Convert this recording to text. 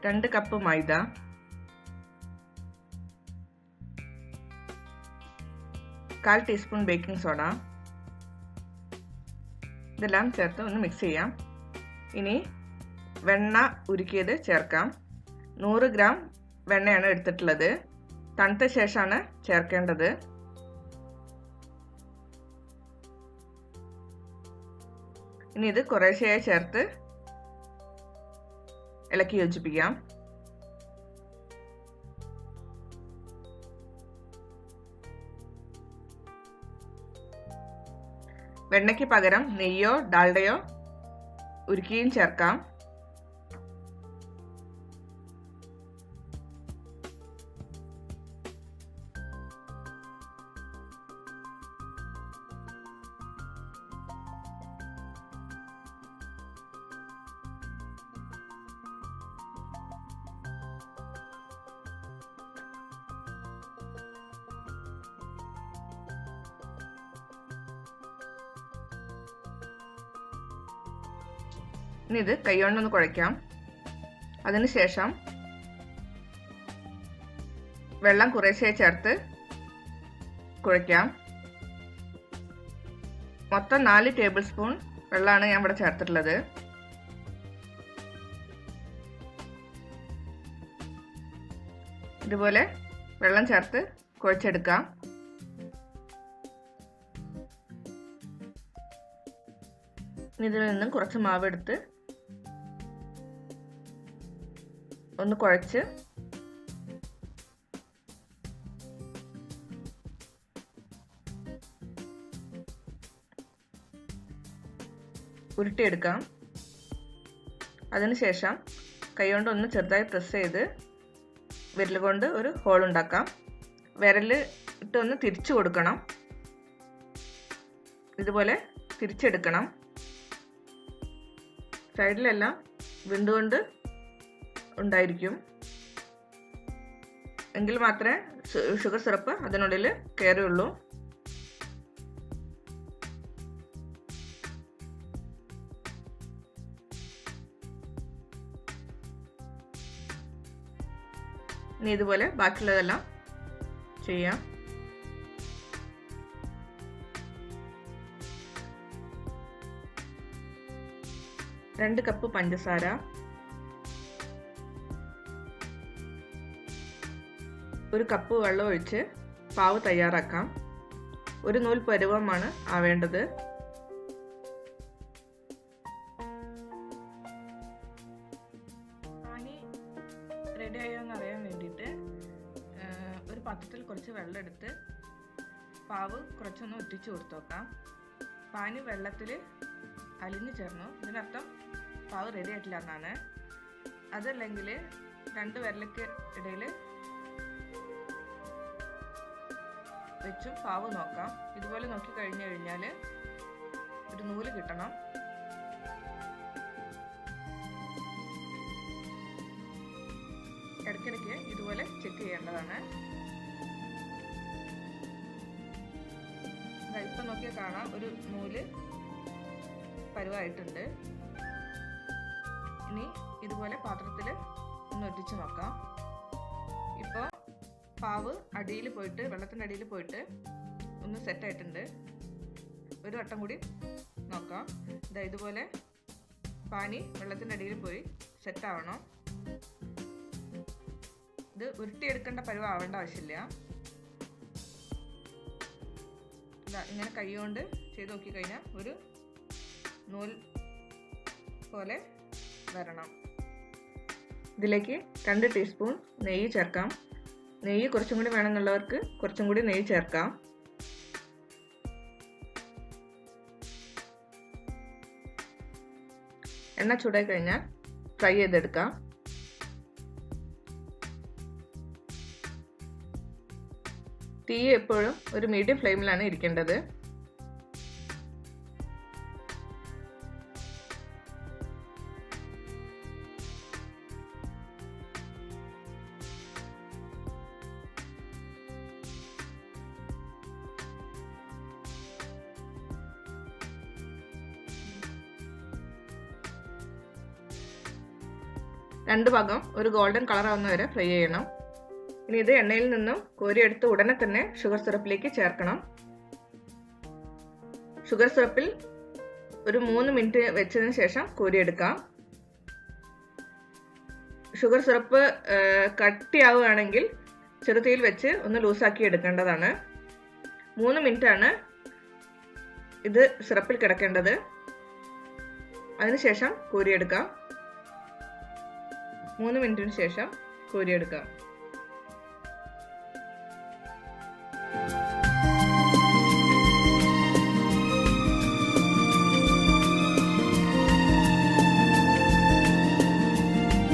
2 cup മൈദ, 1/4 teaspoon baking soda, ഇതെല്ലാം ചേർത്ത് ഒന്ന് മിക്സ് ചെയ്യാം. ഇനി വെണ്ണ ഉരുക്കിയത് ചേർക്കാം. 100 ഗ്രാം വെണ്ണയാണ് എടുത്തിട്ടുള്ളത്. തണുത്ത ശേഷമാണ് ചേർക്കേണ്ടത്. ഇനി ഇത് കുറേശ്ശെയായി ചേർത്ത് ഇളക്കി യോജിപ്പിക്കാം. വെണ്ണയ്ക്ക് പകരം നെയ്യോ ഡാൽഡയോ ഉരുക്കിയും ചേർക്കാം. ഇനി ഇത് കൈകൊണ്ടൊന്ന് കുഴയ്ക്കാം. അതിനുശേഷം വെള്ളം കുറേശ്ശെ ചേർത്ത് കുഴയ്ക്കാം. മൊത്തം 4 ടേബിൾ സ്പൂൺ വെള്ളമാണ് ഞാൻ ഇവിടെ ചേർത്തിട്ടുള്ളത്. ഇതുപോലെ വെള്ളം ചേർത്ത് കുഴച്ചെടുക്കാം. ഇതിൽ നിന്നും കുറച്ച് മാവ് എടുത്ത് ഒന്ന് കുഴച്ച് ഉരുട്ടിയെടുക്കാം. അതിനുശേഷം കൈകൊണ്ട് ഒന്ന് ചെറുതായി പ്രസ് ചെയ്ത് വിരൽ കൊണ്ട് ഒരു ഹോൾ ഉണ്ടാക്കാം. വിരൽ ഇട്ടൊന്ന് തിരിച്ചു കൊടുക്കണം. ഇതുപോലെ തിരിച്ചെടുക്കണം. സൈഡിലെല്ലാം വിണ്ടുകൊണ്ട് ഉണ്ടായിരിക്കും. എങ്കിൽ മാത്രമേ ഷുഗർ സിറപ്പ് അതിനുള്ളിൽ കയറുള്ളൂ. ഇനി ഇതുപോലെ ബാക്കിയുള്ളതെല്ലാം ചെയ്യാം. രണ്ട് കപ്പ് പഞ്ചസാര, ഒരു കപ്പ് വെള്ളം ഒഴിച്ച് പാവ് തയ്യാറാക്കാം. ഒരു നൂൽ പരുവമാണ് ആവേണ്ടത്. പാനി റെഡി ആയോന്ന് അറിയാൻ വേണ്ടിയിട്ട് ഒരു പാത്രത്തിൽ കുറച്ച് വെള്ളം എടുത്ത് പാവ് കുറച്ചൊന്ന് ഒറ്റിച്ച് കൊടുത്തു നോക്കാം. പാനി വെള്ളത്തിൽ അലിഞ്ഞു ചേർന്നു. ഇതിനർത്ഥം പാവ് റെഡി ആയിട്ടില്ല എന്നാണ്. അതല്ലെങ്കിൽ 2 വിരലിക്ക് ഇടയിൽ വെച്ചും പാവ് നോക്കാം. ഇതുപോലെ നോക്കി കഴിഞ്ഞു കഴിഞ്ഞാൽ ഒരു നൂല് കിട്ടണം. ഇടയ്ക്കിടയ്ക്ക് ഇതുപോലെ ചെക്ക് ചെയ്യേണ്ടതാണ്. ഇപ്പം നോക്കിയാൽ കാണാം ഒരു നൂല് പരുവായിട്ടുണ്ട്. ഇനി ഇതുപോലെ പാത്രത്തിൽ ഒന്ന് ഒറ്റിച്ച് നോക്കാം. ഇപ്പോൾ പാവ് അടിയിൽ പോയിട്ട് വെള്ളത്തിൻ്റെ അടിയിൽ പോയിട്ട് ഒന്ന് സെറ്റായിട്ടുണ്ട്. ഒരു വട്ടം കൂടി നോക്കാം. ഇതുപോലെ പാനി വെള്ളത്തിൻ്റെ അടിയിൽ പോയി സെറ്റാവണം. ഇത് ഉരുട്ടിയെടുക്കേണ്ട പരുവാവേണ്ട ആവശ്യമില്ല. ഇങ്ങനെ കൈ കൊണ്ട് ചെയ്ത് നോക്കിക്കഴിഞ്ഞാൽ ഒരു നൂൽ പോലെ വരണം. ഇതിലേക്ക് 2 ടീസ്പൂൺ നെയ്യ് ചേർക്കാം. നെയ്യ് കുറച്ചും കൂടി വേണമെന്നുള്ളവർക്ക് കുറച്ചും കൂടി നെയ്യ് ചേർക്കാം. എണ്ണ ചൂടായി കഴിഞ്ഞാൽ ഫ്രൈ ചെയ്തെടുക്കാം. തീ എപ്പോഴും ഒരു മീഡിയം ഫ്ലെയിമിലാണ് ഇരിക്കേണ്ടത്. രണ്ട് ഭാഗം ഒരു ഗോൾഡൻ കളർ ആവുന്ന വരെ ഫ്രൈ ചെയ്യണം. ഇനി ഇത് എണ്ണയിൽ നിന്നും കോരിയെടുത്ത് ഉടനെ തന്നെ ഷുഗർ സിറപ്പിലേക്ക് ചേർക്കണം. ഷുഗർ സിറപ്പിൽ ഒരു 3 മിനിറ്റ് വെച്ചതിന് ശേഷം കോരിയെടുക്കാം. ഷുഗർ സിറപ്പ് കട്ടിയാവുകയാണെങ്കിൽ ചെറുതീയിൽ വെച്ച് ഒന്ന് ലൂസാക്കി എടുക്കേണ്ടതാണ്. 3 മിനിറ്റാണ് ഇത് സിറപ്പിൽ കിടക്കേണ്ടത്. അതിനുശേഷം കോരിയെടുക്കാം. 3 മിനിറ്റിന് ശേഷം കോരിയെടുക്കാം.